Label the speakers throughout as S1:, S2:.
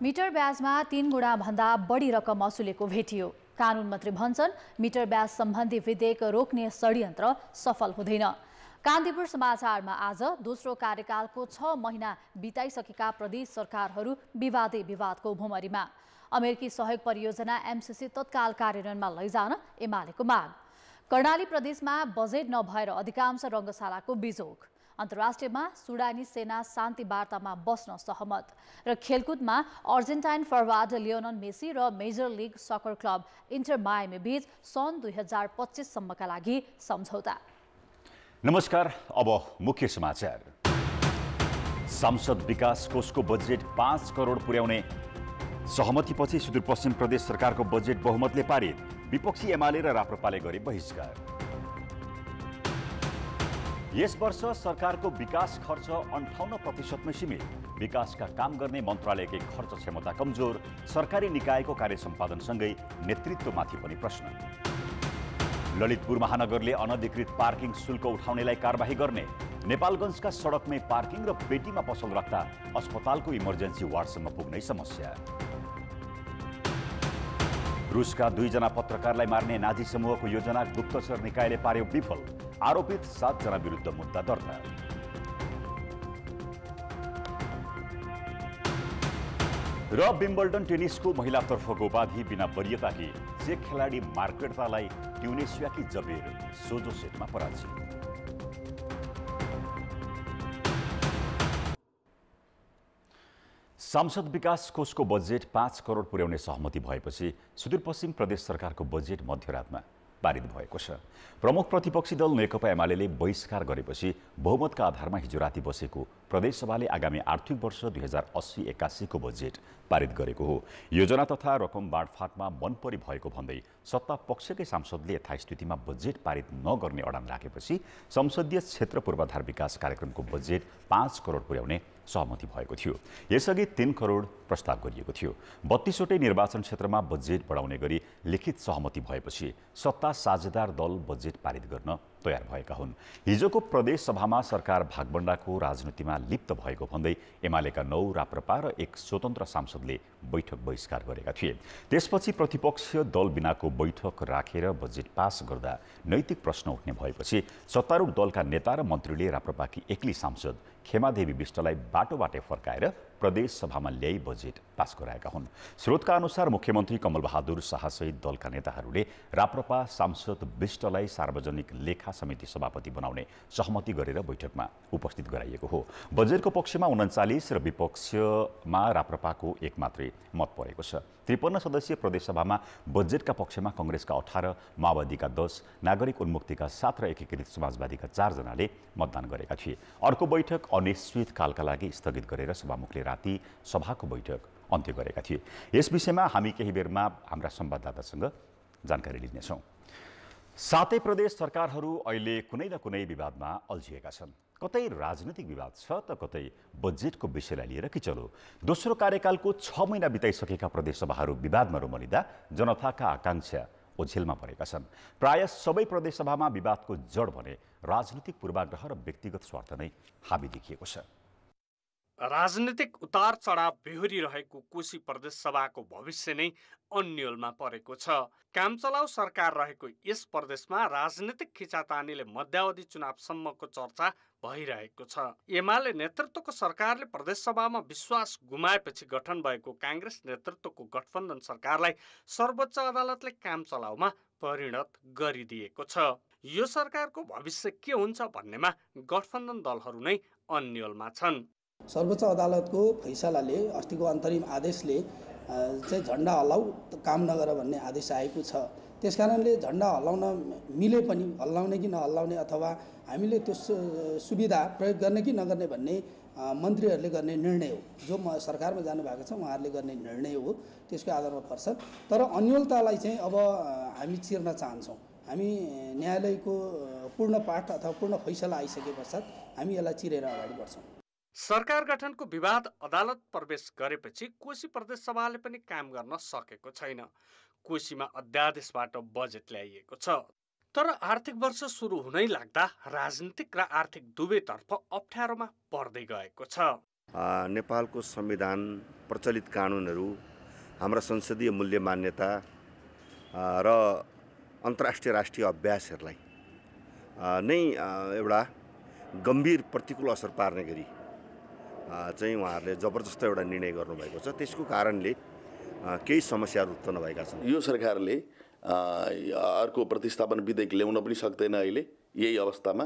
S1: Metre ब्याजमा 3 गुणा भन्दा बढी रकम असुलेको भेटियो। कानून मन्त्री भन्छन् मिटर ब्याज सम्बन्धी विधेयक रोक्ने षड्यन्त्र सफल हुँदैन। कान्तिपुर समाचारमा आज दोस्रो कार्यकालको 6 महिना बिताइसकेका प्रदेश सरकारहरू विवादको भुमरीमा। अमेरिकी सहयोग परियोजना एमसीसी तत्काल कार्यान्वयनमा लैजान एमालेको माग। कर्णाली प्रदेशमा बजेट नभएर अधिकांश रङ्गशालाको बिजोग। अन्तर्राष्ट्रियमा सुडानी सेना शान्ति वार्तामा बस्न सहमत। र खेलकुदमा अर्जेन्टाइन फरवार्ड लियोनल मेसी र Major League Soccer club Inter Miami बीच सन् 2025 सम्मका लागि सम्झौता।
S2: नमस्कार, अब मुख्य समाचार। सांसद विकास कोषको बजेट 5 करोड पुर्याउने सहमतिपछि सुदूरपश्चिम प्रदेश सरकारको बजेट बहुमतले पारित। विपक्षी एमाले र राप्रपाले गरे बहिष्कार। यस वर्ष सरकारको विकास खर्च 58% सीमित। विकासका काम गर्ने मन्त्रालयकै खर्च क्षमता कमजोर। सरकारी निकायको कार्य सम्पादनसँगै नेतृत्वमाथि पनि प्रश्न। ललितपुर महानगरले अनधिकृत पार्किङ शुल्क उठाउनेलाई कारबाही गर्ने। नेपालगञ्जका सडकमै पार्किङ र पेटीमा पसल राख्दा अस्पतालको इमर्जेन्सी वार्डसम्म पुग्नै समस्या। रुसका 2 जना पत्रकारलाई मार्ने नाजी समूहको योजना गुप्तचर निकायले पार्यो विफल। आरोपित 7 जना विरुद्ध मुद्दा दर्ता। र विम्बल्डन टेनिसको महिलातर्फको उपाधि बिना वरियताकी चेक खेलाडी मार्केटालाई ट्युनिसियाकी जबेर सोझो सेटमा पराजित। सांसद विकास कोषको बजेट 5 करोड पुर्याउने सहमति भएपछि सुदूरपश्चिम प्रदेश सरकारको बजेट मध्यरातमा पारित भएको छ। प्रमुख प्रतिपक्षी दल नेकपा एमाले बहिष्कार गरेपछि बहुमतका आधारमा हिजो राति बसेको प्रदेशसभाले आगामी आर्थिक वर्ष 2080-81 को बजेट पारित गरेको हो। योजना तथा रकम बाँडफाँडमा मनपरी भएको भन्दै सत्ता पक्षकै सांसदले यथास्थितिमा बजेट पारित नगर्ने अडान राखेपछि संसदीय क्षेत्र पूर्वाधार विकास कार्यक्रमको बजेट 5 करोड पुर्याउने सहमति भएको थियो। यसअघि 3 करोड प्रस्ताव गरिएको थियो। 32वटै निर्वाचन क्षेत्रमा बजेट बढाउने गरी लिखित सहमति भएपछि सत्ता साझेदार दल बजेट पारित गर्न तयार भएका हुन्। हिजोको प्रदेश सभामा सरकार भागबण्डाको राजनीतिमा लिप्त भएको भन्दै एमालेका 9 राप्रपा र 1 स्वतन्त्र सांसदले बैठक बहिष्कार गरेका थिए। त्यसपछि प्रतिपक्षीय दल बिनाको बैठक राखेर बजेट पास गर्दा नैतिक प्रश्न उठ्ने भएपछि सत्तारूढ दलका नेता र मन्त्रीले राप्रपाकी एक्लै सांसद खेमादेवी विष्टलाई बाटोबाटै फर्काएर प्रदेश सभामा ल्याई बजेट पास गराएका हुन्। स्रोतका अनुसार मुख्यमन्त्री कमलबहादुर शाहसहित दलका नेताहरूले राप्रपा सांसद विष्टलाई सार्वजनिक लेखा समिति सभापति बनाउने सहमति गरेर बैठकमा उपस्थित गराइएको हो। बजेटको पक्षमा 39 र विपक्षमा राप्रपाको 1 मात्रै मत परेको छ। 53 सदस्यीय प्रदेशसभामा बजेटका पक्षमा कांग्रेसका 18, माओवादीका 10, नागरिक उन्मुक्तिका 7 र एकीकृत समाजवादीका 4 जनाले मतदान गरेका थिए। अर्को बैठक अनिश्चित कालका लागि स्थगित गरेर सभामुखले राति सभाको बैठक अन्त्य गरेका थिए। यस विषयमा हामी केही बेरमा हाम्रा संवाददातासँग जानकारी लिनेछौँ। 7 प्रदेश सरकारहरू अहिले कुनै न कुनै विवादमा अल्झिएका छन्। कतै राजनीतिक विवाद छ त कतै बजेटको विषयलाई लिएर किचलो। दोस्रो कार्यकालको 6 महिना बिताइसकेका प्रदेशसभाहरू विवादमा रुमलिँदा जनताका आकांक्षा ओझेलमा परेका छन्। प्राय सबै प्रदेशसभामा विवादको जड भने राजनीतिक पूर्वाग्रह र व्यक्तिगत स्वार्थ नै हाबी देखिएको छ।
S3: राजनीतिक उतार चढाव बेहोरिरहेको कोशी प्रदेश सभाको भविष्य नै अन्यलमा परेको छ। कामचलाउ सरकार रहेको यस प्रदेशमा राजनीतिक खिचातानीले मध्यावधि चुनावसम्मको चर्चा भइरहेको छ। एमाले नेतृत्वको सरकारले प्रदेशसभामा विश्वास गुमाएपछि गठन भएको कांग्रेस नेतृत्वको गठबन्धन सरकारलाई सर्वोच्च अदालतले कामचलाउमा परिणत गरिदिएको छ। यो सरकारको भविष्य के हुन्छ भन्नेमा गठबन्धन दलहरू नै अन्यलमा छन्।
S4: सर्वोच्च अदालतको फैसलाले अस्तिको अन्तरिम आदेशले चाहिँ झण्डा हल्लाउ काम नगर भन्ने आदेश आएको छ। त्यसकारणले झण्डा हल्लाउन मिले पनि हल्लाउने कि नहल्लाउने अथवा हामीले त्यो सुविधा प्रयोग गर्ने कि नगर्ने भन्ने मन्त्रीहरूले गर्ने निर्णय हो। जो सरकारमा जानुभएको छ उहाँहरूले गर्ने निर्णय हो, त्यसको आधारमा पर्छ। तर अन्यलतालाई चाहिँ अब हामी चिर्न चाहन्छौँ। हामी न्यायालयको पूर्ण पाठ अथवा पूर्ण फैसला आइसके पश्चात हामी यसलाई चिरेर अगाडि बढ्छौँ।
S3: सरकार गठनको विवाद अदालत प्रवेश गरेपछि कोशी प्रदेश सभाले पनि काम गर्न सकेको छैन। कोशीमा अध्यादेशबाट बजेट ल्याइएको छ। तर आर्थिक वर्ष सुरु हुनै लाग्दा राजनीतिक र आर्थिक दुवैतर्फ अप्ठ्यारोमा पर्दै गएको छ।
S5: नेपालको संविधान, प्रचलित कानुनहरू, हाम्रा संसदीय मूल्य मान्यता र अन्तर्राष्ट्रिय राष्ट्रिय अभ्यासहरूलाई नै एउटा गम्भीर प्रतिकूल असर पार्ने गरी चाहिँ उहाँहरूले जबरजस्त एउटा निर्णय गर्नुभएको छ। त्यसको कारणले केही समस्याहरू उत्पन्न भएका छन्।
S6: यो सरकारले अर्को प्रतिस्थापन विधेयक ल्याउन पनि सक्दैन अहिले यही अवस्थामा,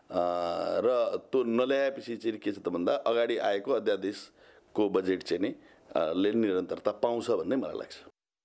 S6: र त्यो नल्याएपछि चाहिँ के छ त भन्दा अगाडि आएको अध्यादेशको बजेट चाहिँ नै ले निरन्तरता पाउँछ भन्ने मलाई लाग्छ।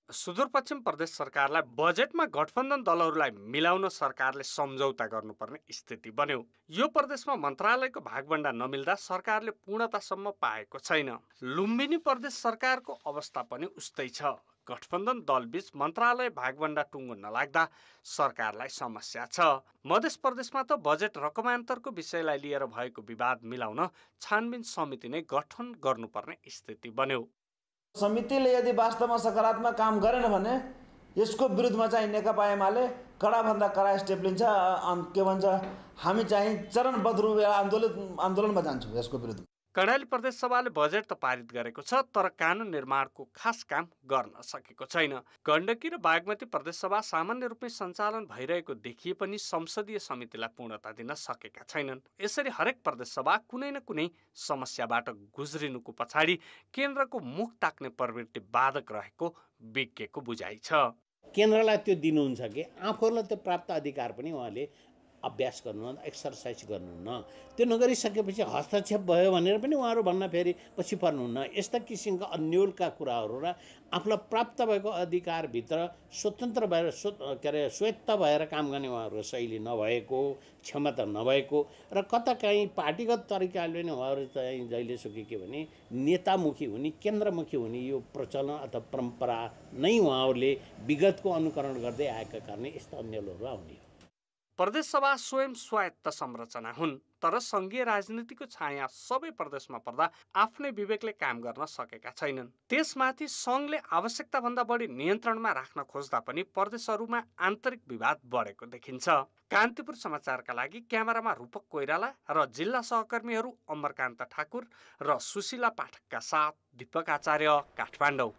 S3: सुदूरपश्चिम प्रदेश सरकारलाई बजेटमा गठबन्धन दलहरूलाई मिलाउन सरकारले सम्झौता गर्नुपर्ने स्थिति बन्यो। यो प्रदेशमा मन्त्रालयको भागभण्डा नमिल्दा सरकारले पूर्णतासम्म पाएको छैन। लुम्बिनी प्रदेश सरकारको अवस्था पनि उस्तै छ। गठबन्धन दलबीच मन्त्रालय भागभण्डा टुङ्गो नलाग्दा सरकारलाई समस्या छ। मध्य प्रदेशमा त बजेट रकमान्तरको विषयलाई लिएर भएको विवाद मिलाउन छानबिन समिति नै गठन गर्नुपर्ने स्थिति बन्यो।
S7: समितिले यदि वास्तवमा सकारात्मक काम गरेन भने यसको विरुद्धमा चाहिँ नेकपा एमाले कडाभन्दा कडा स्टेप लिन्छ। के भन्छ, हामी चाहिँ चरणबद्ध रूपमा आन्दोलनमा जान्छौँ यसको विरुद्धमा।
S3: कर्णाली प्रदेश सभाले बजेट त पारित गरेको छ, तर कानुन निर्माणको खास काम गर्न सकेको छैन। गण्डकी र बागमती प्रदेश सभा सामान्य रूपमै सञ्चालन भइरहेको देखिए पनि संसदीय समितिलाई पूर्णता दिन सकेका छैनन्। यसरी हरेक प्रदेश सभा कुनै न कुनै समस्याबाट गुज्रिनुको पछाडि केन्द्रको मुख ताक्ने प्रवृत्ति बाधक रहेको विज्ञको बुझाइ छ।
S8: केन्द्रलाई त्यो दिनुहुन्छ कि आफूलाई त्यो प्राप्त अधिकार पनि उहाँले अभ्यास गर्नुहुन्न, एक्सर्साइज गर्नुहुन्न। त्यो नगरिसकेपछि हस्तक्षेप भयो भनेर पनि उहाँहरू भन्न फेरि पछि पर्नुहुन्न। यस्ता किसिमका अन्यलका कुराहरू र आफूलाई प्राप्त भएको अधिकारभित्र स्वतन्त्र भएर स्वायत्त भएर काम गर्ने उहाँहरूको शैली नभएको, क्षमता नभएको र कता काहीँ पार्टीगत तरिकाले नै उहाँहरू चाहिँ जहिलेसुकै के भने नेतामुखी हुने, केन्द्रमुखी हुने यो प्रचलन अथवा परम्परा नै उहाँहरूले विगतको अनुकरण गर्दै आएका कारणले यस्ता अन्यलहरू आउने।
S3: प्रदेश सभा स्वयं स्वायत्त संरचना हुन्, तर सङ्घीय राजनीतिको छाया सबै प्रदेशमा पर्दा आफ्नै विवेकले काम गर्न सकेका छैनन्। त्यसमाथि सङ्घले आवश्यकताभन्दा बढी नियन्त्रणमा राख्न खोज्दा पनि प्रदेशहरूमा आन्तरिक विवाद बढेको देखिन्छ। कान्तिपुर समाचारका लागि क्यामेरामा रूपक कोइराला र जिल्ला सहकर्मीहरू अमरकान्त ठाकुर र सुशीला पाठकका साथ दीपक आचार्य, काठमाडौँ।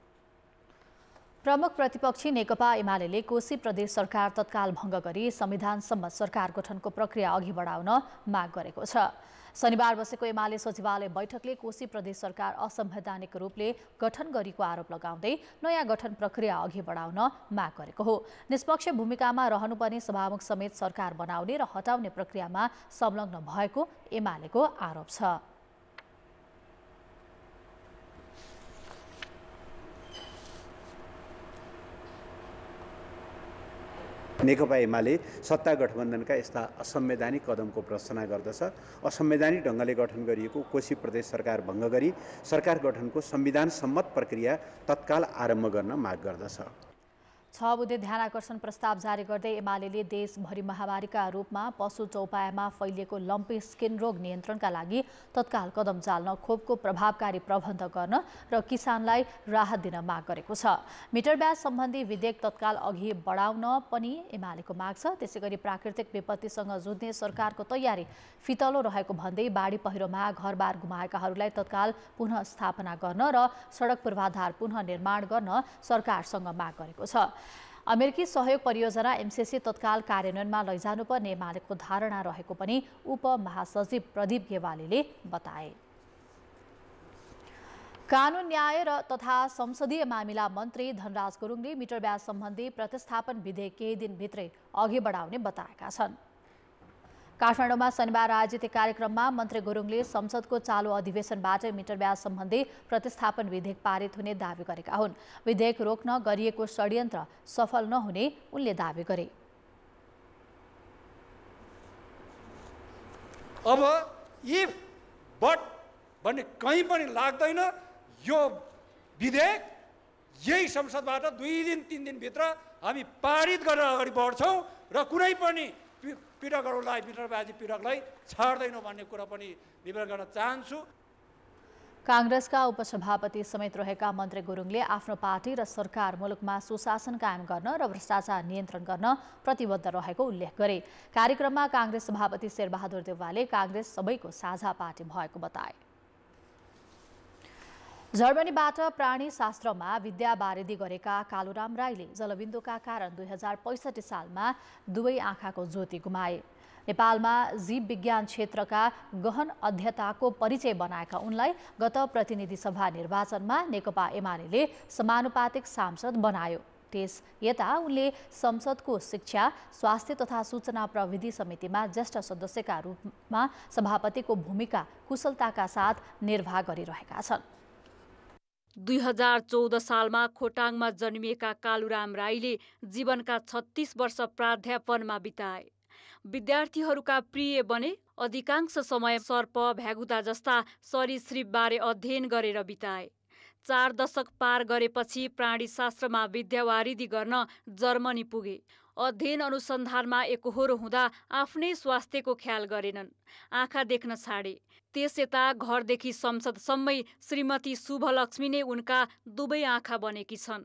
S1: प्रमुख प्रतिपक्षी नेकपा एमाले कोशी प्रदेश सरकार तत्काल भङ्ग गरी संविधान सम्मत सरकार गठनको प्रक्रिया अघि बढाउन माग गरेको छ। शनिबार बसेको एमाले सचिवालय बैठकले कोशी प्रदेश सरकार असंवैधानिक रूपले गठन गरेको आरोप लगाउँदै नयाँ गठन प्रक्रिया अघि बढाउन माग गरेको हो। निष्पक्ष भूमिकामा रहनुपर्ने सभामुख समेत सरकार बनाउने र हटाउने प्रक्रियामा संलग्न भएको एमालेको आरोप छ।
S9: नेकपा एमाले सत्ता गठबन्धनका यस्ता असंवैधानिक कदमको भर्त्सना गर्दछ। असंवैधानिक ढङ्गले गठन गरिएको कोशी प्रदेश सरकार भङ्ग गरी सरकार गठनको संविधान सम्मत प्रक्रिया तत्काल आरम्भ गर्न माग गर्दछ।
S1: 6 बुँदे ध्यानाकर्षण प्रस्ताव जारी गर्दै एमाले देशभरि महामारीका रूपमा पशु चौपायामा फैलिएको लम्पी स्किन रोग नियन्त्रणका लागि तत्काल कदम चाल्न खोपको प्रभावकारी प्रबन्ध गर्न र किसानलाई राहत दिन माग गरेको छ। मिटर ब्याज सम्बन्धी विधेयक तत्काल अघि बढाउन पनि एमालेको माग छ। त्यसैगरी प्राकृतिक विपत्तिसँग जुझ्ने सरकारको तयारी फितलो रहेको भन्दै बाढी पहिरोमा घरबार गुमाएकाहरूलाई तत्काल पुनः स्थापना गर्न र सडक पूर्वाधार पुनः निर्माण गर्न सरकारसँग माग गरेको छ। अमेरिकी सहयोग परियोजना एमसीसी तत्काल कार्यान्वयनमा लैजानुपर्ने एमालेको धारणा रहेको पनि उपमहासचिव प्रदीप गेवालीले बताए। कानुन न्याय तथा संसदीय मामिला मन्त्री धनराज गुरुङले मिटर ब्याज सम्बन्धी प्रतिस्थापन विधेयक केही दिनभित्रै अघि बढाउने बताएका छन्। काठमाडौँमा शनिबार आयोजित कार्यक्रममा मन्त्री गुरुङले संसदको चालु अधिवेशनबाट मिटर ब्याज सम्बन्धी प्रतिस्थापन विधेयक पारित हुने दावी गरेका हुन्। विधेयक रोक्न गरिएको षड्यन्त्र सफल नहुने उनले दावी गरे।
S10: अब इफ बट भन्ने कहीँ पनि लाग्दैन। यो विधेयक यही संसदबाट 2 दिन 3 दिनभित्र हामी पारित गरेर अगाडि बढ्छौँ र कुनै पनि पीडकहरूलाई मिटरब्याजी पीडकलाई छाड्दैनौँ भन्ने कुरा पनि निवेदन गर्न चाहन्छु।
S1: कांग्रेसका उपसभापति समेत रहेका मन्त्री गुरुङले आफ्नो पार्टी र सरकार मुलुकमा सुशासन कायम गर्न र भ्रष्टाचार नियन्त्रण गर्न प्रतिबद्ध रहेको उल्लेख गरे। कार्यक्रममा कांग्रेस सभापति शेरबहादुर देउवाले कांग्रेस सबैको साझा पार्टी भएको बताए। जर्मनीबाट प्राणीशास्त्रमा विद्यावारिधि गरेका कालुराम राईले जलबिन्दुका कारण 2065 सालमा दुवै आँखाको ज्योति गुमाए। नेपालमा जीव विज्ञान क्षेत्रका गहन अध्यताको परिचय बनाएका उनलाई गत प्रतिनिधि सभा निर्वाचनमा नेकपा एमाले समानुपातिक सांसद बनायो। त्यस यता उनले संसदको शिक्षा, स्वास्थ्य तथा सूचना प्रविधि समितिमा ज्येष्ठ सदस्यका रूपमा सभापतिको भूमिका कुशलताका साथ निर्वाह गरिरहेका छन्।
S11: 2014 सालमा खोटाङमा जन्मिएका कालुराम राईले जीवनका 36 वर्ष प्राध्यापनमा बिताए। विद्यार्थीहरूका प्रिय बने। अधिकांश समय सर्प, भ्यागुता जस्ता सरीसृपबारे अध्ययन गरेर बिताए। 4 दशक पार गरेपछि प्राणीशास्त्रमा विद्यावारिधि गर्न जर्मनी पुगे। अध्ययन अनुसन्धानमा एकोहोरो हुँदा आफ्नै स्वास्थ्यको ख्याल गरेनन्। आँखा देख्न छाडे। त्यस यता घरदेखि संसदसम्मै श्रीमती शुभलक्ष्मी नै उनका दुवै आँखा बनेकी छन्।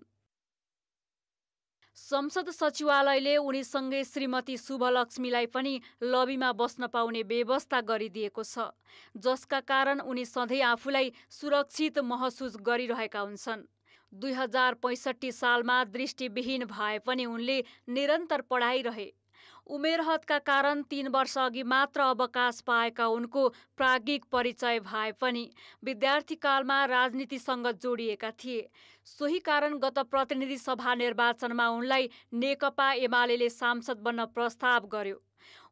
S11: संसद सचिवालयले उनीसँगै श्रीमती शुभलक्ष्मीलाई पनि लबीमा बस्न पाउने व्यवस्था गरिदिएको छ, जसका कारण उनी सधैँ आफूलाई सुरक्षित महसुस गरिरहेका हुन्छन्। 2065 सालमा दृष्टिविहीन भए पनि उनले निरन्तर पढाइ रहे। उमेरहदका कारण 3 वर्ष अघि मात्र अवकाश पाएका उनको प्राज्ञिक परिचय भए पनि विद्यार्थीकालमा राजनीतिसँग जोडिएका थिए। सोही कारण गत प्रतिनिधि सभा निर्वाचनमा उनलाई नेकपा एमाले सांसद बन्न प्रस्ताव गर्यो।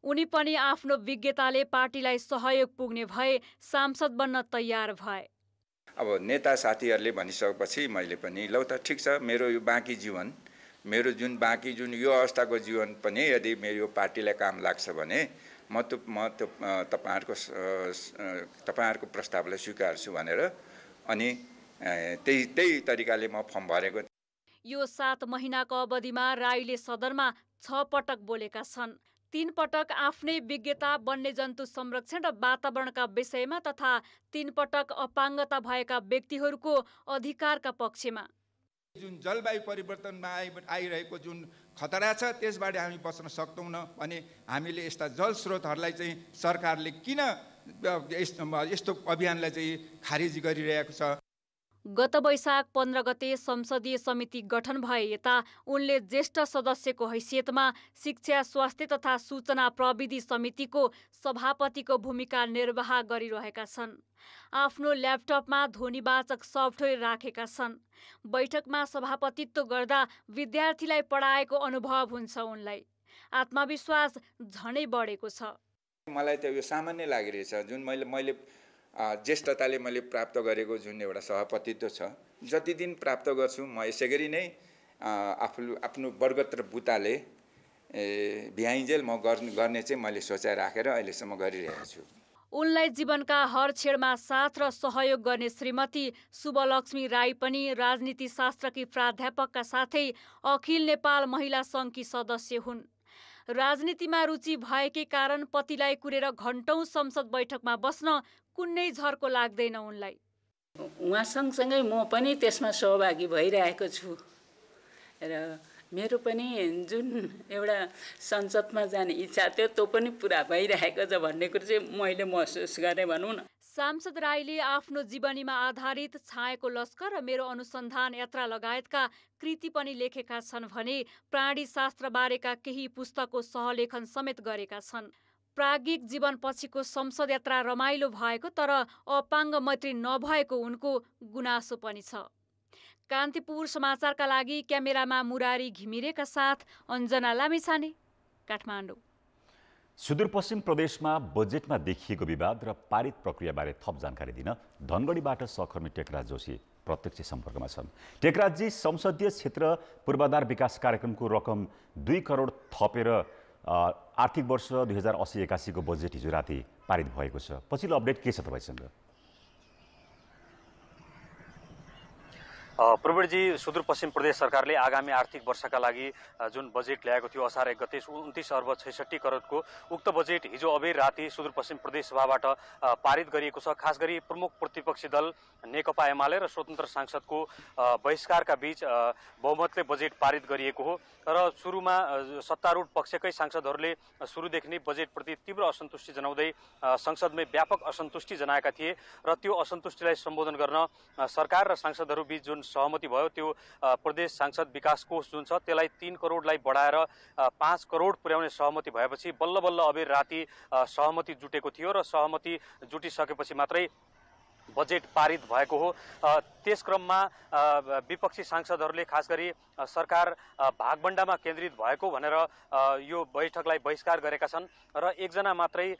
S11: उनी पनि आफ्नो विज्ञताले पार्टीलाई सहयोग पुग्ने भए सांसद बन्न तयार भए।
S12: अब नेता साथीहरूले भनिसकेपछि मैले पनि लौ त ठिक छ, मेरो यो बाँकी जीवन, मेरो बाँकी यो अवस्थाको जीवन पनि यदि मेरो पार्टीलाई काम लाग्छ भने म तपाईहरुको प्रस्तावलाई स्वीकार्छु भनेर अनि त्यही तरिकाले म फर्म भरेको।
S11: यो 7 महिनाको अवधिमा राईले सदनमा 6 पटक बोलेका छन्। 3 पटक आफ्नै विज्ञता, वन्यजन्तु संरक्षण र वातावरणका विषयमा तथा 3 पटक अपाङ्गता भएका व्यक्तिहरूको अधिकारका पक्षमा।
S12: जुन जलवायु परिवर्तनमा आइरहेको जुन खतरा छ त्यसबाट हामी बच्न सक्दैनौँ भने हामीले यस्ता जल स्रोतहरूलाई चाहिँ सरकारले किन यस्तो अभियानलाई चाहिँ खारिज गरिरहेको छ।
S11: गत वैशाख 15 गते संसदीय समिति गठन भए यता उनले ज्येष्ठ सदस्यको हैसियतमा शिक्षा, स्वास्थ्य तथा सूचना प्रविधि समितिको सभापतिको भूमिका निर्वाह गरिरहेका छन्। आफ्नो ल्यापटपमा ध्वनिवाचक सफ्टवेयर राखेका छन्। बैठकमा सभापतित्व गर्दा विद्यार्थीलाई पढाएको अनुभव हुन्छ। उनलाई आत्मविश्वास झनै बढेको छ।
S12: मलाई त यो सामान्य लागिरहेछ। जुन मैले ज्येष्ठताले मैले प्राप्त गरेको जुन एउटा सभापतित्व छ, जति दिन प्राप्त गर्छु म यसै गरी नै आफ्नो वर्गत र बुताले भ्याइन्जेल म गर्ने चाहिँ मैले सोचाइ राखेर अहिलेसम्म गरिरहेको छु।
S11: उनलाई जीवनका हर क्षणमा साथ र सहयोग गर्ने श्रीमती शुभलक्ष्मी राई पनि राजनीति शास्त्रकी प्राध्यापकका साथै अखिल नेपाल महिला सङ्घकी सदस्य हुन्। राजनीतिमा रुचि भएकै कारण पतिलाई कुरेर घण्टौं संसद बैठकमा बस्न कुनै झर्को लाग्दैन उनलाई।
S13: उहाँ सँगसँगै म पनि त्यसमा सहभागी भइरहेको छु र मेरो पनि जुन एउटा संसदमा जाने इच्छा थियो त्यो पनि पुरा भइरहेको छ भन्ने कुरो चाहिँ मैले महसुस गरेँ भनौँ न।
S11: सांसद राईले आफ्नो जीवनीमा आधारित छाएको लस्कर र मेरो अनुसन्धान यात्रा लगायतका कृति पनि लेखेका छन् भने प्राणीशास्त्रबारेका केही पुस्तकको सहलेखन समेत गरेका छन्। प्राज्ञिक जीवन पछिको संसद यात्रा रमाइलो भएको तर अपाङ्ग मैत्री नभएको उनको गुनासो पनि छ। कान्तिपुर समाचारका लागि क्यामेरामा मुरारी घिमिरेका साथ अञ्जना लामिछाने, काठमाडौँ।
S2: सुदूरपश्चिम प्रदेशमा बजेटमा देखिएको विवाद र पारित प्रक्रियाबारे थप जानकारी दिन धनगढीबाट सहकर्मी टेकराज जोशी प्रत्यक्ष सम्पर्कमा छन्। टेकराजजी, संसदीय क्षेत्र पूर्वाधार विकास कार्यक्रमको रकम 2 करोड थपेर आर्थिक वर्ष 2080-81 को बजेट हिजो राति पारित भएको छ। पछिल्लो अपडेट के छ तपाईसँग?
S14: प्रवीणजी, सुदूरपश्चिम प्रदेश सरकारले आगामी आर्थिक वर्षका लागि जुन बजेट ल्याएको थियो असार 1 गते 29 अर्ब 66 करोडको उक्त बजेट हिजो अबेर राति सुदूरपश्चिम प्रदेश सभाबाट पारित गरिएको छ। खास गरी प्रमुख प्रतिपक्षी दल नेकपा एमाले र स्वतन्त्र सांसदको बहिष्कारका बीच बहुमतले बजेट पारित गरिएको हो र सुरुमा सत्तारूढ पक्षकै सांसदहरूले सुरुदेखि नै बजेटप्रति तीव्र असन्तुष्टि जनाउँदै संसदमै व्यापक असन्तुष्टि जनाएका थिए र त्यो असन्तुष्टिलाई सम्बोधन गर्न सरकार र सांसदहरू बीच जुन सहमति भयो त्यो प्रदेश सांसद विकास कोष जुन छ त्यसलाई 3 करोडलाई बढाएर 5 करोड पुर्याउने सहमति भएपछि बल्ल बल्ल अबेर राति सहमति जुटेको थियो र सहमति जुटिसकेपछि मात्रै बजेट पारित भएको हो। त्यस क्रममा विपक्षी सांसदहरूले खास गरी सरकार भागबण्डामा केन्द्रित भएको भनेर यो बैठकलाई बहिष्कार गरेका छन् र एकजना मात्रै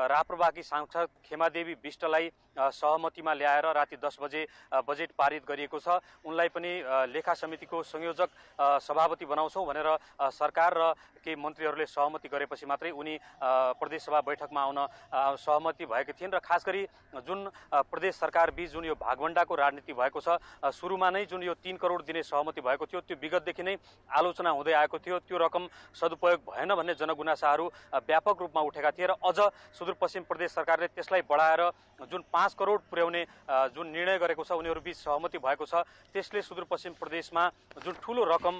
S14: राप्रपाकी सांसद खेमादेवी विष्टलाई सहमतिमा ल्याएर राति 10 बजे बजेट पारित गरिएको छ। उनलाई पनि लेखा समितिको संयोजक सभापति बनाउँछौँ भनेर सरकार र केही मन्त्रीहरूले सहमति गरेपछि मात्रै उनी प्रदेशसभा बैठकमा आउन सहमति भएकी थिइन् र खास गरी जुन प्रदेश सरकार बीच जुन यो भागबण्डाको राजनीति भएको छ, सुरुमा नै जुन यो 3 करोड दिने सहमति भएको थियो त्यो विगतदेखि नै आलोचना हुँदै आएको थियो। त्यो रकम सदुपयोग भएन भन्ने जनगुनासाहरू व्यापक रूपमा उठेका थिए र अझ सुदूरपश्चिम प्रदेश सरकारले त्यसलाई बढाएर जुन 5 करोड पुर्याउने जुन निर्णय गरेको छ उनीहरूबीच सहमति भएको छ। त्यसले सुदूरपश्चिम प्रदेशमा जुन ठुलो रकम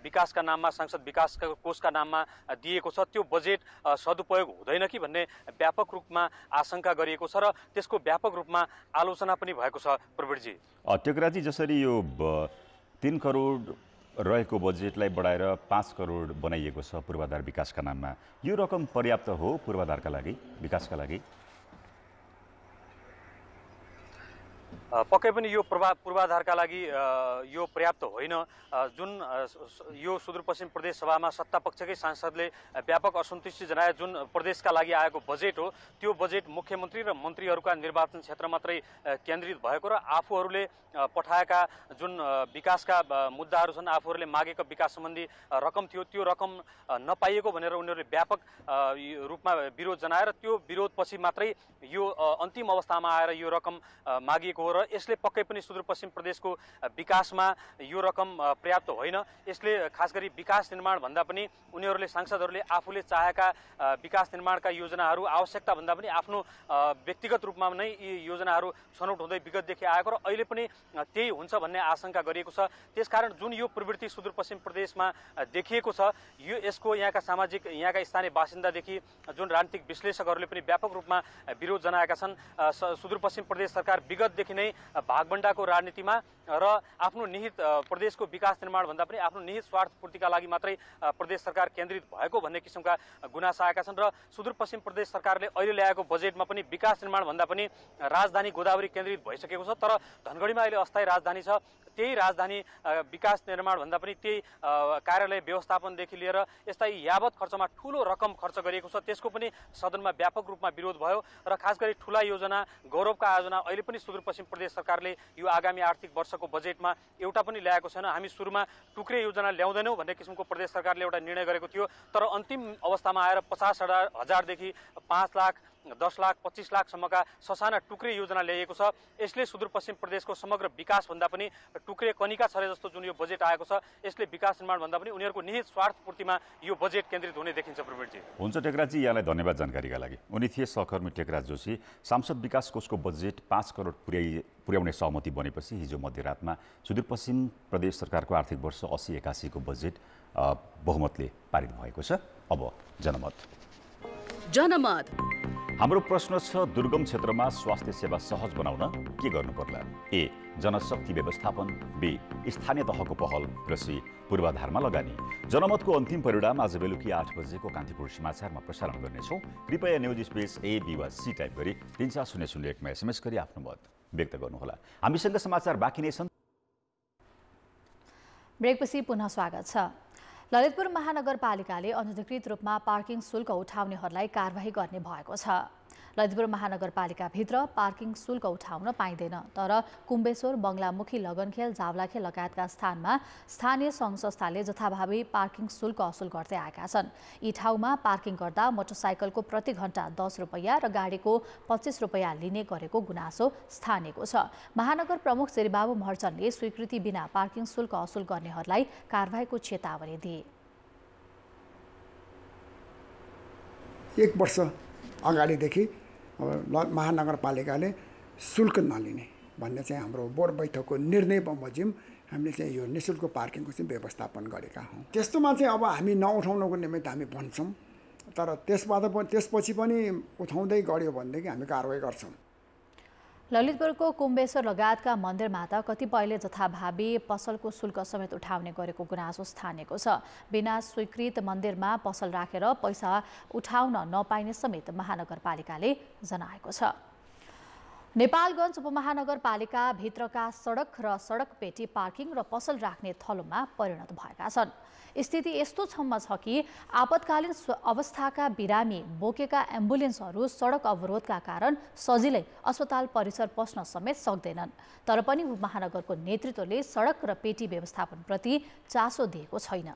S14: विकासका नाममा सांसद विकास कोषका नाममा दिएको छ त्यो बजेट सदुपयोग हुँदैन कि भन्ने व्यापक रूपमा आशंका गरिएको छ र त्यसको व्यापक रूपमा आलोचना पनि भएको छ। प्रवीणजी,
S2: टेकराजी, जसरी यो 3 करोड रहेको बजेटलाई बढाएर 5 करोड बनाइएको छ पूर्वाधार विकासका नाममा, यो रकम पर्याप्त हो पूर्वाधारका लागि, विकासका लागि?
S14: पक्कै पनि यो पूर्वाधारका लागि यो पर्याप्त होइन। जुन यो सुदूरपश्चिम प्रदेश सभामा सत्तापक्षकै सांसदले व्यापक असन्तुष्टि जनाए जुन प्रदेशका लागि आएको बजेट हो त्यो बजेट मुख्यमन्त्री र मन्त्रीहरूका निर्वाचन क्षेत्र मात्रै केन्द्रित भएको र आफूहरूले पठाएका जुन विकासका मुद्दाहरू छन्, आफूहरूले मागेको विकास सम्बन्धी रकम थियो त्यो रकम नपाइएको भनेर उनीहरूले व्यापक रूपमा विरोध जनाएर त्यो विरोधपछि मात्रै यो अन्तिम अवस्थामा आएर यो रकम मागिएको हो र यसले पक्कै पनि सुदूरपश्चिम प्रदेशको विकासमा यो रकम पर्याप्त होइन। यसले खास गरी विकास निर्माण भन्दा पनि उनीहरूले सांसदहरूले आफूले चाहेका विकास निर्माणका योजनाहरू आवश्यकता भन्दा पनि आफ्नो व्यक्तिगत रूपमा नै यी योजनाहरू छनौट हुँदै विगतदेखि आएको र अहिले पनि त्यही हुन्छ भन्ने आशंका गरिएको छ। त्यसकारण जुन यो प्रवृत्ति सुदूरपश्चिम प्रदेशमा देखिएको छ यो यसको यहाँका सामाजिक यहाँका स्थानीय बासिन्दादेखि जुन राजनीतिक विश्लेषकहरूले पनि व्यापक रूपमा विरोध जनाएका छन्। सुदूरपश्चिम प्रदेश सरकार विगतदेखि नै भागबण्डाको राजनीतिमा र आफ्नो निहित प्रदेशको विकास निर्माण भन्दा पनि आफ्नो निहित स्वार्थ पूर्तिका लागि मात्रै प्रदेश सरकार केन्द्रित भएको भन्ने किसिमका गुनासा आएका छन् र सुदूरपश्चिम प्रदेश सरकारले अहिले ल्याएको बजेटमा पनि विकास निर्माण भन्दा पनि राजधानी गोदावरी केन्द्रित भइसकेको छ। तर धनगढीमा अहिले अस्थायी राजधानी छ, त्यही राजधानी विकास निर्माण भन्दा पनि त्यही कार्यालय व्यवस्थापनदेखि लिएर यस्ता यावत खर्चमा ठुलो रकम खर्च गरिएको छ। त्यसको पनि सदनमा व्यापक रूपमा विरोध भयो र खास गरी ठुला योजना गौरवका योजना अहिले पनि सुदूरपश्चिम प्रदेश सरकारले यो आगामी आर्थिक वर्षको बजेटमा एउटा पनि ल्याएको छैन। हामी सुरुमा टुक्रे योजना ल्याउँदैनौँ भन्ने किसिमको प्रदेश सरकारले एउटा निर्णय गरेको थियो, तर अन्तिम अवस्थामा आएर 50,000 देखि 5 लाख 10 लाख 25 लाखसम्मका ससाना टुक्रे योजना ल्याइएको छ। यसले सुदूरपश्चिम प्रदेशको समग्र विकास भन्दा पनि टुक्रे कनिका छरे जस्तो जुन यो बजेट आएको छ यसले विकास निर्माण भन्दा पनि उनीहरूको निहित स्वार्थ पूर्तिमा यो बजेट केन्द्रित हुने देखिन्छ। प्रवीणजी,
S2: हुन्छ टेकराजी, यहाँलाई धन्यवाद जानकारीका लागि। उनी थिए सहकर्मी टेकराज जोशी। सांसद विकास कोषको बजेट 5 करोड पुर्याउने सहमति बनेपछि हिजो मध्यरातमा सुदूरपश्चिम प्रदेश सरकारको आर्थिक वर्ष 80-81 को बजेट बहुमतले पारित भएको छ। अब जनमत। हाम्रो प्रश्न छ, दुर्गम क्षेत्रमा स्वास्थ्य सेवा सहज बनाउन के गर्नु पर्ला? ए, जनशक्ति व्यवस्थापन, बी, स्थानीय तहको पहल र सी, पूर्वाधारमा लगानी। जनमतको अन्तिम परिणाम आज बेलुकी 8 बजेको कान्तिपुर समाचारमा प्रसारण गर्नेछौँ। कृपया न्युज स्पेस ए, बी वा सी टाइप गरी 34001 मा SMS गरी आफ्नो मत व्यक्त गर्नुहोला। हामीसँग समाचार बाँकी नै छन्।
S1: ब्रेकपछि पुनः स्वागत छ। ललितपुर महानगरपालिकाले अनधिकृत रूपमा पार्किङ शुल्क उठाउनेहरूलाई कारबाही गर्ने भएको छ। ललितपुर महानगरपालिकाभित्र पार्किङ शुल्क उठाउन पाइँदैन, तर कुम्बेश्वर, बङ्गलामुखी, लगनखेल, जावलाखेल लगायतका स्थानमा स्थानीय सङ्घ संस्थाले जथाभावी पार्किङ शुल्क असुल गर्दै आएका छन्। यी ठाउँमा पार्किङ गर्दा मोटरसाइकलको प्रति घण्टा 10 रुपैयाँ र गाडीको 25 रुपैयाँ लिने गरेको गुनासो स्थानीयको छ। महानगर प्रमुख श्रीबाबु महर्जनले स्वीकृति बिना पार्किङ शुल्क असुल गर्नेहरूलाई कारबाहीको चेतावनी दिए।
S15: 1 वर्ष अगाडिदेखि महानगरपालिकाले शुल्क नलिने भन्ने चाहिँ हाम्रो बोर्ड बैठकको निर्णय बमोजिम हामीले चाहिँ यो निःशुल्क पार्किङको चाहिँ व्यवस्थापन गरेका हौँ। त्यस्तोमा चाहिँ अब हामी नउठाउनको निमित्त हामी भन्छौँ, तर त्यसपछि पनि उठाउँदै गऱ्यो भनेदेखि हामी कारवाही गर्छौँ।
S1: ललितपुरको कुम्बेश्वर लगायतका मन्दिरमा त कतिपयले जथाभावी पसलको शुल्क समेत उठाउने गरेको गुनासो स्थानीयको छ। बिना स्वीकृत मन्दिरमा पसल राखेर पैसा उठाउन नपाइने समेत महानगरपालिकाले जनाएको छ। नेपालगञ्ज उपमहानगरपालिका भित्रका सडक र सडक पेटी पार्किङ र पसल राख्ने थलोमा परिणत भएका छन्। स्थिति यस्तो छम्म छ कि आपतकालीन अवस्थाका बिरामी बोकेका एम्बुलेन्सहरू सडक अवरोधका कारण सजिलै अस्पताल परिसर पस्न समेत सक्दैनन्। तर पनि उपमहानगरको नेतृत्वले सडक र पेटी व्यवस्थापनप्रति चासो दिएको छैन।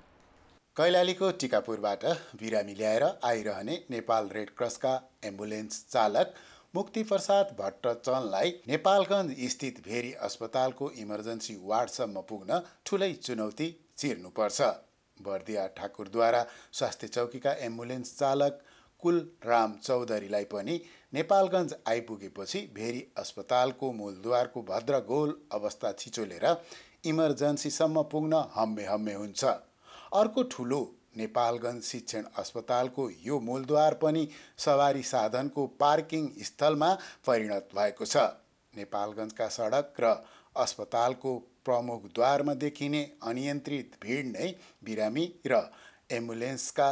S16: कैलालीको टिकापुरबाट बिरामी ल्याएर आइरहने नेपाल रेड क्रसका एम्बुलेन्स चालक मुक्ति प्रसाद भट्टचनलाई नेपालगञ्ज स्थित भेरी अस्पतालको इमर्जेन्सी वार्डसम्म पुग्न ठुलै चुनौती चिर्नुपर्छ। बर्दिया ठाकुरद्वारा स्वास्थ्य चौकीका एम्बुलेन्स चालक कुलराम चौधरीलाई पनि नेपालगञ्ज आइपुगेपछि भेरी अस्पतालको मूलद्वारको भद्र गोल अवस्था छिचोलेर इमर्जेन्सीसम्म पुग्न हम्मे हुन्छ। अर्को ठुलो नेपालगञ्ज शिक्षण अस्पतालको यो मूलद्वार पनि सवारी साधनको पार्किङ स्थलमा परिणत भएको छ। नेपालगञ्जका सडक र अस्पतालको प्रमुख द्वारमा देखिने अनियन्त्रित भिड नै बिरामी र एम्बुलेन्सका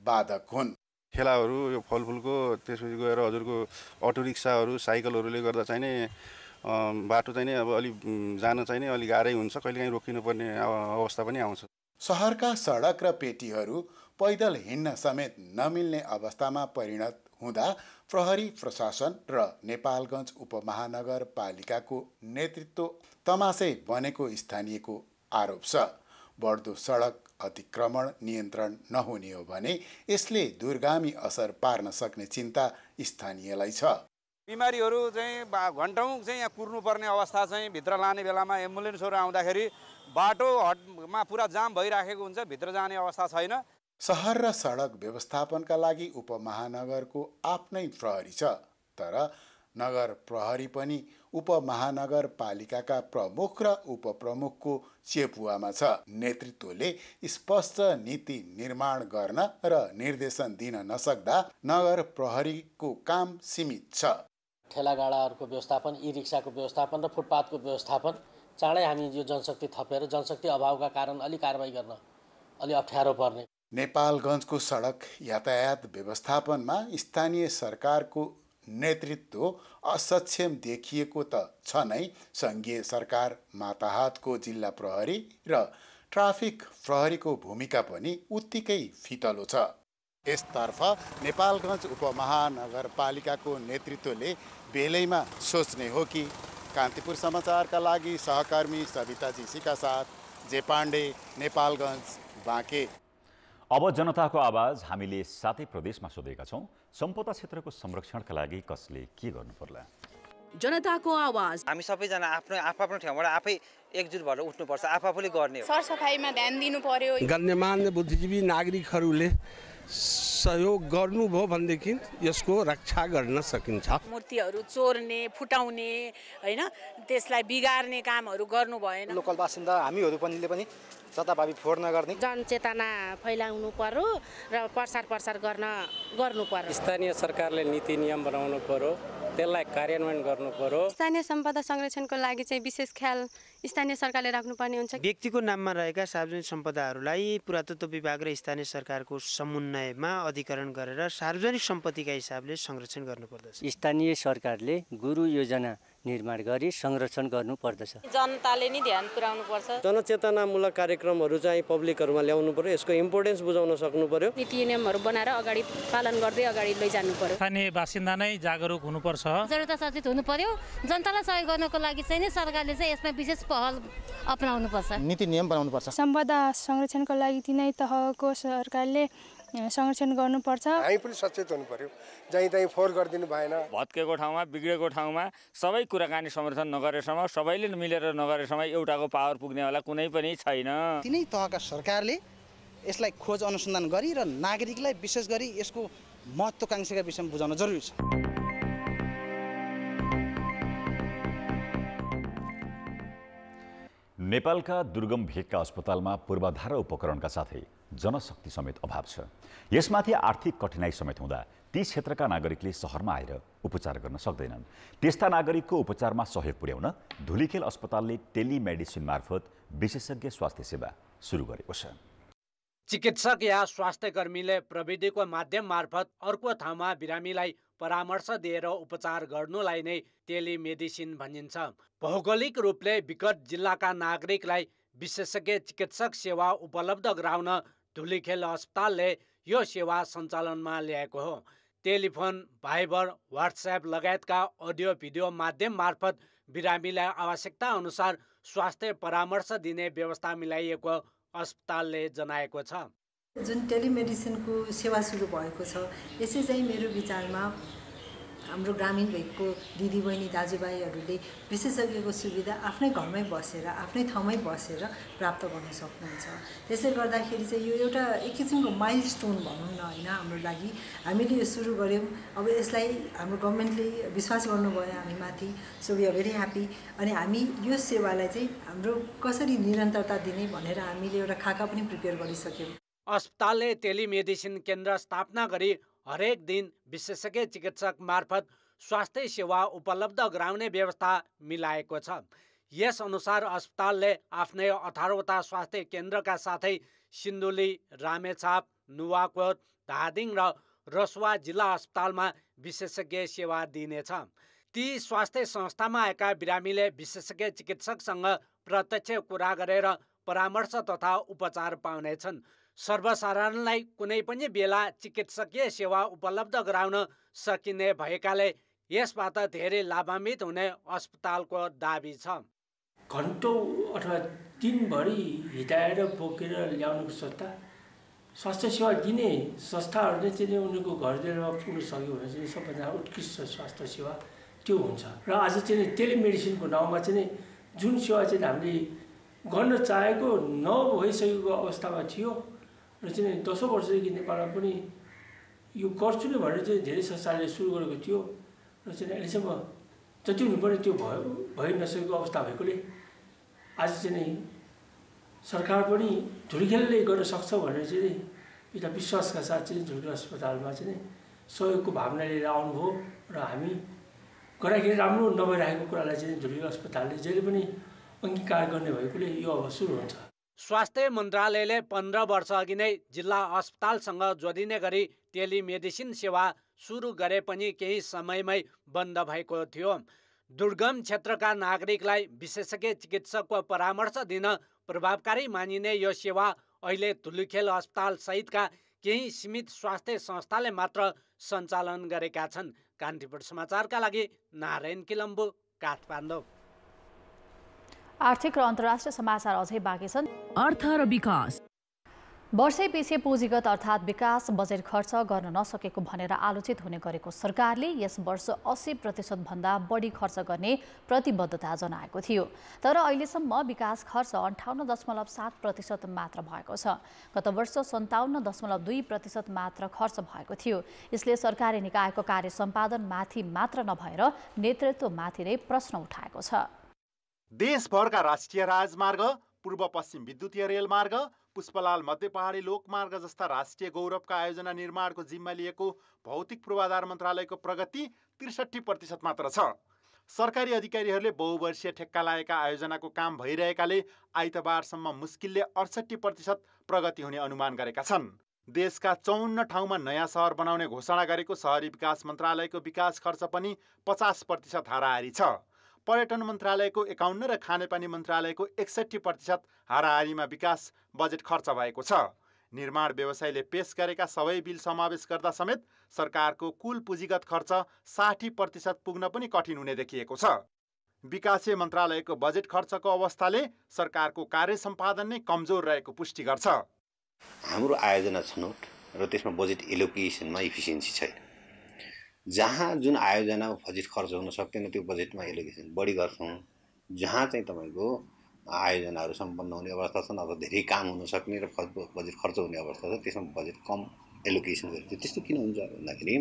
S16: बाधक हुन्।
S17: ठेलाहरू यो फलफुलको त्यसपछि गएर हजुरको अटो रिक्साहरू साइकलहरूले गर्दा चाहिँ नि बाटो चाहिँ नि अब अलि जान चाहिँ नि अलि गाह्रै हुन्छ, कहिलेकाहीँ रोकिनुपर्ने अवस्था पनि आउँछ।
S16: सहरका सडक र पेटीहरू पैदल हिँड्न समेत नमिल्ने अवस्थामा परिणत हुँदा प्रहरी प्रशासन र नेपालगञ्ज उपमहानगरपालिकाको नेतृत्व तमासै बनेको स्थानीयको आरोप छ। बढ्दो सडक अतिक्रमण नियन्त्रण नहुने हो भने यसले दूरगामी असर पार्न सक्ने चिन्ता स्थानीयलाई छ।
S18: बिमारीहरू चाहिँ घन्टौँ चाहिँ यहाँ कुर्नुपर्ने अवस्था चाहिँ भित्र लाने बेलामा एम्बुलेन्सहरू आउँदाखेरि बाटोमा पुरा जाम भइराखेको हुन्छ, भित्र जाने अवस्था छैन।
S16: सहर र सडक व्यवस्थापनका लागि उपमहानगरको आफ्नै प्रहरी छ, तर नगर प्रहरी पनि उपमहानगरपालिकाका प्रमुख र उपप्रमुखको चेपुवामा छ। नेतृत्वले स्पष्ट नीति निर्माण गर्न र निर्देशन दिन नसक्दा नगर प्रहरीको काम सीमित छ।
S19: ठेलागाडाहरूको व्यवस्थापन, ई रिक्साको व्यवस्थापन र फुटपाथको व्यवस्थापन चाँडै हामी यो जनशक्ति थपेर जनशक्ति अभावका कारण अलि कारबाही गर्न अलि अप्ठ्यारो पर्ने।
S16: नेपालगञ्जको सडक यातायात व्यवस्थापनमा स्थानीय सरकारको नेतृत्व असक्षम देखिएको त छ नै, सङ्घीय सरकार माताहातको जिल्ला प्रहरी र ट्राफिक प्रहरीको भूमिका पनि उत्तिकै फितलो छ। यसतर्फ नेपालगञ्ज उपमहानगरपालिकाको नेतृत्वले बेलैमा सोच्ने हो कि। कान्तिपुर समाचारका लागि सहकर्मी सविता जीसीका साथ जे पाण्डे, नेपालगञ्ज, बाँके।
S2: अब जनताको आवाज हामीले 7 प्रदेशमा सोधेका छौँ। सम्पदा क्षेत्रको संरक्षणका लागि कसले के गर्नु पर्ला?
S20: जनताको आवाज।
S21: हामी सबैजना आफ्नो ठाउँबाट आफै एकजुट भएर उठ्नुपर्छ, आफूले गर्ने हो।
S22: सरसफाइमा ध्यान दिनु पर्यो।
S23: गण्यमान्य बुद्धिजीवी नागरिकहरूले सहयोग गर्नुभयो भनेदेखि यसको रक्षा गर्न सकिन्छ।
S22: मूर्तिहरू चोर्ने, फुटाउने, हैन, त्यसलाई बिगार्ने कामहरू गर्नु भएन।
S24: लोकल बासिन्दा हामीहरू पनि जताभावी फोहोर नगर्ने,
S25: जनचेतना फैलाउनु पर्यो र प्रसार गर्नु पर्यो।
S26: स्थानीय सरकारले नीति नियम बनाउनु पर्यो, त्यसलाई कार्यान्वयन गर्नु पर्यो।
S27: स्थानीय सम्पदा संरक्षणको लागि चाहिँ विशेष ख्याल स्थानीय सरकारले राख्नुपर्ने हुन्छ।
S28: व्यक्तिको नाममा रहेका सार्वजनिक सम्पदाहरूलाई पुरातत्व विभाग र स्थानीय सरकारको समन्वयमा अधिकरण गरेर सार्वजनिक सम्पत्तिका हिसाबले संरक्षण गर्नुपर्दछ।
S29: स्थानीय सरकारले गुरु योजना
S3: निर्माण गरी संरक्षण गर्नुपर्दछ।
S4: जनताले नि ध्यान पुर्याउनु पर्छ।
S5: जनचेतनामूलक कार्यक्रमहरू चाहिँ पब्लिकहरूमा ल्याउनु पर्यो, यसको इम्पोर्टेन्स बुझाउन सक्नु पर्यो।
S25: नीति नियमहरू बनाएर अगाडि पालन गर्दै अगाडि लैजानु पर्यो।
S6: स्थानीय बासिन्दा नै जागरुक हुनुपर्छ।
S7: जनता सचेत हुनु पर्यो। जनतालाई सहयोग गर्नको लागि चाहिँ नि सरकारले चाहिँ यसमा विशेष पहल अपनाउनु पर्छ।
S24: नीति नियम बनाउनु पर्छ।
S27: सम्पदा संरक्षणको लागि तिनै तहको सरकारले संरक्षण गर्नुपर्छ।
S8: हामी पनि सचेत हुनु पर्यो। जहीँ तहीँ फोहोर गरिदिनु भएन।
S9: भत्केको ठाउँमा बिग्रेको ठाउँमा सबै कुराकानी समर्थन नगरेसम्म, सबैले मिलेर नगरेसम्म एउटाको पावर पुग्नेवाला कुनै पनि छैन।
S24: तिनै तहका सरकारले यसलाई खोज अनुसन्धान गरी र नागरिकलाई विशेष गरी यसको महत्त्वाकांक्षाका विषयमा बुझाउन जरुरी छ।
S2: नेपालका दुर्गम भेगका अस्पतालमा पूर्वाधार उपकरणका साथै जनशक्ति समेत अभाव छ। यसमाथि आर्थिक कठिनाई समेत हुँदा ती क्षेत्रका नागरिकले शहरमा आएर उपचार गर्न सक्दैनन्। त्यस्ता नागरिकको उपचारमा सहयोग पुर्याउन धुलिखेल अस्पतालले टेलिमेडिसिन मार्फत विशेषज्ञ स्वास्थ्य सेवा सुरु गरेको छ।
S10: चिकित्सक या स्वास्थ्य कर्मीले प्रविधिको माध्यम मार्फत अर्को ठाउँमा बिरामीलाई परामर्श दिएर उपचार गर्नुलाई नै टेलिमेडिसिन भनिन्छ। भौगोलिक रूपले विकट जिल्लाका नागरिकलाई विशेषज्ञ चिकित्सक सेवा उपलब्ध गराउन धुलिखेल अस्पतालले यो सेवा सञ्चालनमा ल्याएको हो। टेलिफोन, भाइबर, व्हाट्सएप लगायतका अडियो भिडियो माध्यम मार्फत बिरामीलाई आवश्यकता अनुसार स्वास्थ्य परामर्श दिने व्यवस्था मिलाइएको अस्पतालले जनाएको छ।
S29: जुन टेलिमेडिसिनको सेवा सुरु भएको छ, यसै चाहिँ मेरो विचारमा हाम्रो ग्रामीण भेगको दिदीबहिनी दाजुभाइहरूले विशेषज्ञको सुविधा आफ्नै घरमै बसेर आफ्नै ठाउँमै बसेर प्राप्त गर्न सक्नुहुन्छ। त्यसले गर्दाखेरि चाहिँ यो एउटा एक किसिमको माइलस्टोन भनौँ न होइन हाम्रो लागि। हामीले यो सुरु गऱ्यौँ, अब यसलाई हाम्रो गभर्मेन्टले विश्वास गर्नुभयो हामीमाथि, so we are very happy. अनि हामी यो सेवालाई चाहिँ हाम्रो कसरी निरन्तरता दिने भनेर हामीले एउटा खाका पनि प्रिपेयर गरिसक्यौँ।
S10: अस्पतालले टेलिमेडिसिन केन्द्र स्थापना गरी हरेक दिन विशेषज्ञ चिकित्सक मार्फत स्वास्थ्य सेवा उपलब्ध गराउने व्यवस्था मिलाएको छ। यस अनुसार अस्पतालले आफ्नै 18वटा स्वास्थ्य केन्द्रका साथै सिन्धुली, रामेछाप, नुवाकोट, धादिङ र रसुवा जिल्ला अस्पतालमा विशेषज्ञ सेवा दिनेछ। ती स्वास्थ्य संस्थामा आएका बिरामीले विशेषज्ञ चिकित्सकसँग प्रत्यक्ष कुरा गरेर परामर्श तथा उपचार पाउनेछन्। सर्वसाधारणलाई कुनै पनि बेला चिकित्सकीय सेवा उपलब्ध गराउन सकिने भएकाले यसबाट धेरै लाभान्वित हुने अस्पतालको दाबी छ।
S30: घन्टौँ अथवा दिनभरि हिँडाएर बोकेर ल्याउनुको सट्टा स्वास्थ्य सेवा दिने संस्थाहरूले चाहिँ उनीहरूको घरतिर पुग्न सक्यो भने चाहिँ सबभन्दा उत्कृष्ट स्वास्थ्य सेवा त्यो हुन्छ। र आज चाहिँ टेलिमेडिसिनको नाउँमा चाहिँ जुन सेवा चाहिँ हामीले गर्न चाहेको नभइसकेको अवस्थामा थियो र चाहिँ 10 वर्षदेखि नेपालमा पनि यो गर्छु नै भनेर चाहिँ धेरै संस्थाले सुरु गरेको थियो र चाहिँ अहिलेसम्म जति हुनुपर्ने त्यो भइ नसकेको अवस्था भएकोले आज चाहिँ सरकार पनि धुलिखेलले गर्न सक्छ भनेर चाहिँ एउटा विश्वासका साथ चाहिँ धुलिखेल अस्पतालमा चाहिँ सहयोगको भावना लिएर आउनुभयो र हामी गर्दाखेरि राम्रो नभइरहेको कुरालाई चाहिँ धुलिखेल अस्पतालले जहिले पनि अङ्गीकार गर्ने भएकोले यो अब सुरु हुन्छ।
S10: स्वास्थ्य मन्त्रालयले 15 वर्ष अघि नै जिल्ला अस्पतालसँग जोडिने गरी टेलिमेडिसिन सेवा सुरु गरे पनि केही समयमै बन्द भएको थियो। दुर्गम क्षेत्रका नागरिकलाई विशेषज्ञ चिकित्सकको परामर्श दिन प्रभावकारी मानिने यो सेवा अहिले धुलिखेल अस्पताल सहितका केही सीमित स्वास्थ्य संस्थाले मात्र सञ्चालन गरेका छन्। कान्तिपुर समाचारका लागि नारायण किलम्बु, काठमाडौँ।
S1: आर्थिक र अन्तर्राष्ट्रिय समाचार अझै बाँकी छन्।
S20: अर्थ र विकास।
S1: वर्षैपछि पुँजीगत अर्थात् विकास बजेट खर्च गर्न नसकेको भनेर आलोचित हुने गरेको सरकारले यस वर्ष 80% भन्दा बढी खर्च गर्ने प्रतिबद्धता जनाएको थियो। तर अहिलेसम्म विकास खर्च 58.7% मात्र भएको छ। गत वर्ष 57.2% मात्र खर्च भएको थियो। यसले सरकारी निकायको कार्य सम्पादनमाथि मात्र नभएर नेतृत्वमाथि नै प्रश्न उठाएको छ।
S16: देशभरका राष्ट्रिय राजमार्ग, पूर्व पश्चिम विद्युतीय रेलमार्ग, पुष्पलाल मध्य पहाडी लोकमार्ग जस्ता राष्ट्रिय गौरवका आयोजना निर्माणको जिम्मा लिएको भौतिक पूर्वाधार मन्त्रालयको प्रगति 63% मात्र छ। सरकारी अधिकारीहरूले बहुवर्षीय ठेक्का लागेका आयोजनाको काम भइरहेकाले आइतबारसम्म मुस्किलले 68% प्रगति हुने अनुमान गरेका छन्। देशका 54 ठाउँमा नयाँ सहर बनाउने घोषणा गरेको शहरी विकास मन्त्रालयको विकास खर्च पनि 50% हाराहारी छ। पर्यटन मन्त्रालयको 51 र खानेपानी मन्त्रालयको 61% हाराहारीमा विकास बजेट खर्च भएको छ। निर्माण व्यवसायले पेश गरेका सबै बिल समावेश गर्दा समेत सरकारको कुल पुँजीगत खर्च 60% पुग्न पनि कठिन हुने देखिएको छ। विकासीय मन्त्रालयको बजेट खर्चको अवस्थाले सरकारको कार्य सम्पादन नै कमजोर रहेको पुष्टि गर्छ।
S11: हाम्रो आयोजना छनौट र त्यसमा बजेट एलोकेसनमा इफिसियन्सी छैन। जहाँ जुन आयोजनामा बजेट खर्च हुन सक्दैन त्यो बजेटमा एलोकेसन बढी गर्छौँ। जहाँ चाहिँ तपाईँको आयोजनाहरू सम्पन्न हुने अवस्था छन् अथवा धेरै काम हुन सक्ने र बजेट खर्च हुने अवस्था छ त्यसमा बजेट कम एलोकेसन गरिन्छ। त्यस्तो किन हुन्छ भन्दाखेरि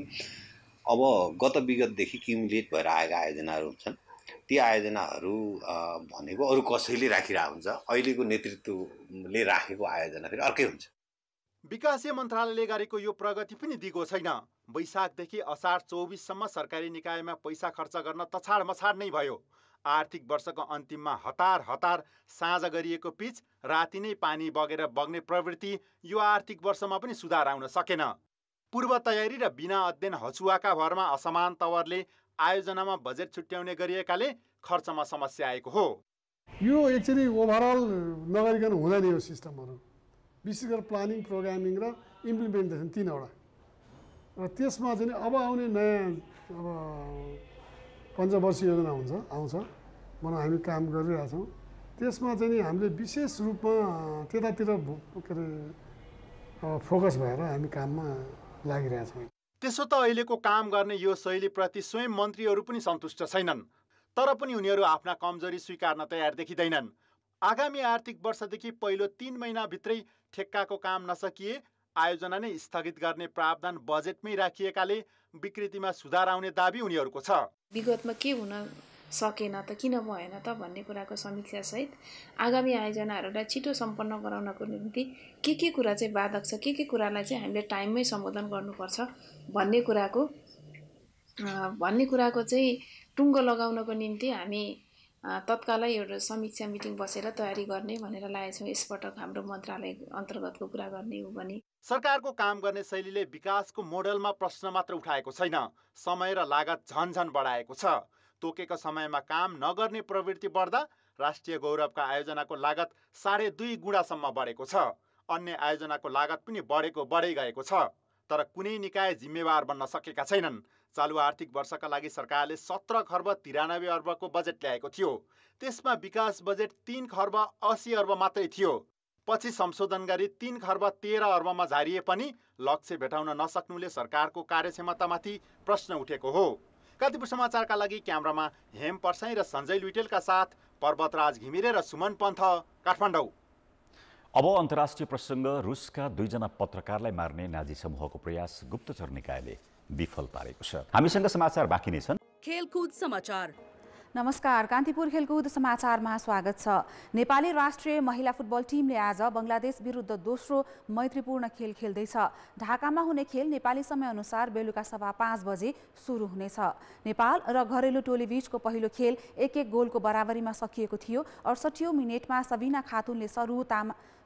S11: अब गत विगतदेखि क्युमुलेट भएर आएका आयोजनाहरू हुन्छन्। ती आयोजनाहरू भनेको अरू कसैले राखिरहेको हुन्छ, अहिलेको नेतृत्वले राखेको आयोजना फेरि अर्कै हुन्छ।
S16: विकासीय मन्त्रालयले गरेको यो प्रगति पनि दिगो छैन। वैशाखदेखि असार 24सम्म सरकारी निकायमा पैसा खर्च गर्न तछाड मछाड नै भयो। आर्थिक वर्षको अन्तिममा हतार हतार साँझ गरिएको पिच राति नै पानी बगेर बग्ने प्रवृत्ति यो आर्थिक वर्षमा पनि सुधार आउन सकेन। पूर्व तयारी र बिना अध्ययन हचुवाका भरमा असमान तवरले आयोजनामा बजेट छुट्याउने गरिएकाले खर्चमा समस्या आएको हो।
S12: यो एक्चुअली ओभरअल नगरिकन हुँदैन यो सिस्टमहरू, विशेष गरेर प्लानिङ, प्रोग्रामिङ र इम्प्लिमेन्टेसन तीनवटा। र त्यसमा चाहिँ अब आउने नयाँ अब पञ्चवर्षीय योजना आउँछ भनौँ, हामी काम गरिरहेछौँ। त्यसमा चाहिँ हामीले विशेष रूपमा त्यतातिर के अरे फोकस भएर हामी काममा लागिरहेछौँ।
S16: त्यसो त अहिलेको काम गर्ने यो शैलीप्रति स्वयं मन्त्रीहरू पनि सन्तुष्ट छैनन्। तर पनि उनीहरू आफ्ना कमजोरी स्वीकार्न तयार देखिँदैनन्। आगामी आर्थिक वर्षदेखि पहिलो 3 महिनाभित्रै ठेक्काको काम नसकिए आयोजना नै स्थगित गर्ने प्रावधान बजेटमै राखिएकाले विकृतिमा सुधार आउने दाबी उनीहरूको छ।
S13: विगतमा के हुन सकेन त, किन भएन त भन्ने कुराको समीक्षा सहित आगामी आयोजनाहरूलाई छिटो सम्पन्न गराउनको निम्ति के कुरा चाहिँ बाधक छ, के कुरालाई चाहिँ हामीले टाइममै सम्बोधन गर्नुपर्छ भन्ने कुराको चाहिँ टुङ्गो लगाउनको निम्ति हामी तत्कालै एउटा समीक्षा मिटिङ बसेर तयारी गर्ने भनेर लागेको छौँ। यसपटक हाम्रो मन्त्रालय अन्तर्गतको कुरा गर्ने हो भने
S16: सरकारको काम गर्ने शैलीले विकासको मोडलमा प्रश्न मात्र उठाएको छैन, समय र लागत झन्झन बढाएको छ। तोकेको समयमा काम नगर्ने प्रवृत्ति बढ्दा राष्ट्रिय गौरवका आयोजनाको लागत 2.5 गुणासम्म बढेको छ। अन्य आयोजनाको लागत पनि बढ्दै गएको छ। तर कुनै निकाय जिम्मेवार बन्न सकेका छैनन्। चालु आर्थिक वर्षका लागि सरकारले 17 खर्ब 93 अर्बको बजेट ल्याएको थियो। त्यसमा विकास बजेट 3 खर्ब 80 अर्ब मात्रै थियो। पछि संशोधन गरी 3 खर्ब 13 अर्बमा झारिए पनि लक्ष्य भेटाउन नसक्नुले सरकारको कार्यक्षमतामाथि प्रश्न उठेको हो। कान्तिपुर समाचारका लागि क्यामेरामा हेम पर्साई र सञ्जय लुइटेलका साथ पर्वतराज घिमिरे र सुमन पन्थ, काठमाडौँ।
S2: अब अन्तर्राष्ट्रिय प्रसङ्ग। रुसका 2 जना पत्रकारलाई मार्ने नाजी समूहको प्रयास गुप्तचर निकायले विफल पारेको छ। हामीसँग समाचार बाँकी नै छन्।
S20: खेलकुद समाचार।
S14: नमस्कार, कान्तिपुर खेलकुद समाचारमा स्वागत छ। नेपाली राष्ट्रिय महिला फुटबल टिमले आज बङ्गलादेश विरुद्ध दोस्रो मैत्रीपूर्ण खेल खेल्दैछ। ढाकामा हुने खेल नेपाली समयअनुसार बेलुका 5:15 बजे सुरु हुनेछ। नेपाल र घरेलु टोली बीचको पहिलो खेल 1-1 गोलको बराबरीमा सकिएको थियो। 68औं मिनेटमा सबिना खातुनले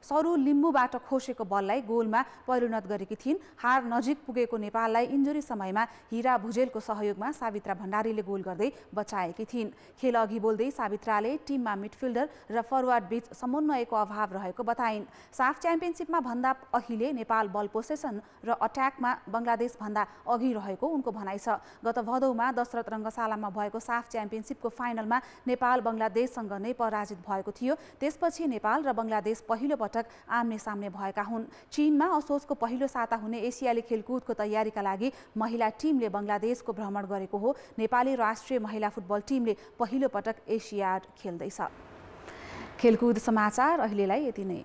S14: सरु लिम्बूबाट खोसेको बललाई गोलमा परिणत गरेकी थिइन्। हार नजिक पुगेको नेपाललाई इन्जुरी समयमा हिरा भुजेलको सहयोगमा सावित्रा भण्डारीले गोल गर्दै बचाएकी थिइन्। खेल अघि बोल्दै सावित्राले टिममा मिडफिल्डर र फरवार्ड बीच समन्वयको अभाव रहेको बताइन्। साफ च्याम्पियनसिपमा भन्दा अहिले नेपाल बल पोसेसन र अट्याकमा बङ्गलादेश भन्दा अघि रहेको उनको भनाइ छ। गत भदौमा दशरथ रङ्गशालामा भएको साफ च्याम्पियनसिपको फाइनलमा नेपाल बङ्गलादेशसँग नै पराजित भएको थियो। त्यसपछि नेपाल र बङ्गलादेश पहिलो पटक आम्ने सामने भएका हुन्। चीनमा असोजको पहिलो साता हुने एसियाली खेलकुदको तयारीका लागि महिला टिमले बङ्गलादेशको भ्रमण गरेको हो। नेपाली राष्ट्रिय महिला फुटबल टिमले पहिलो पटक एसियाड खेल्दैछ। खेलकुद समाचार अहिलेलाई यति नै।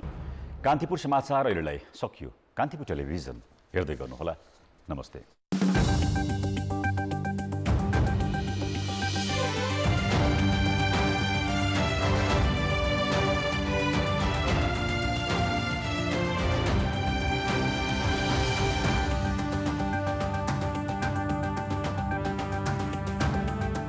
S2: कान्तिपुर समाचार अहिलेलाई सकियो। कान्तिपुर टेलिभिजन हेर्दै गर्नुहोला। नमस्ते।